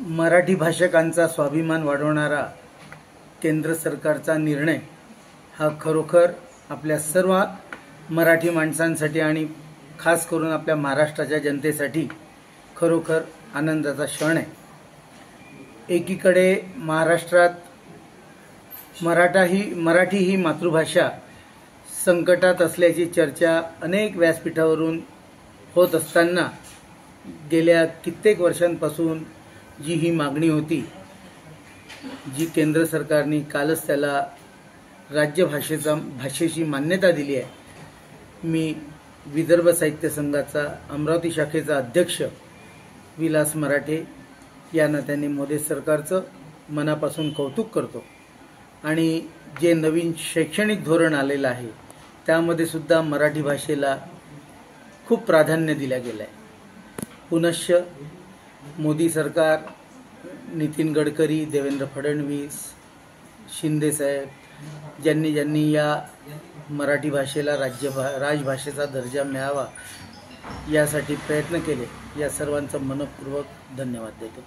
मराठी भाषकांचा स्वाभिमान वाढवणारा केंद्र सरकारचा निर्णय हा खरोखर आपल्या सर्व मराठी माणसांसाठी आणि खास करून आपल्या महाराष्ट्राच्या जनतेसाठी खरोखर आनंदाचा क्षण आहे। एकीकडे महाराष्ट्रात मराठी ही मातृभाषा संकटात असल्याची चर्चा अनेक व्यासपीठावरून होत असताना गेल्या कित्येक वर्षांपासून जी ही मागणी होती, जी केंद्र सरकारने कालच त्याला भाषेची मान्यता दिली आहे। मी विदर्भ साहित्य संघाचा अमरावती शाखेचा अध्यक्ष विलास मराठे या नात्याने मोदी सरकारचं मनापासून कौतुक करतो आणि जे नवीन शैक्षणिक धोरण आलेलं आहे त्यामध्ये सुद्धा मराठी भाषेला खूप प्राधान्य दिले गेले आहे। पुनश्च मोदी सरकार, नितीन गडकरी, देवेंद्र फडणवीस, शिंदे साहेब ज्यांनी या मराठी भाषेला राजभाषेचा दर्जा मिळावा यासाठी प्रयत्न केले, या सर्वांचा मनपूर्वक धन्यवाद देतो।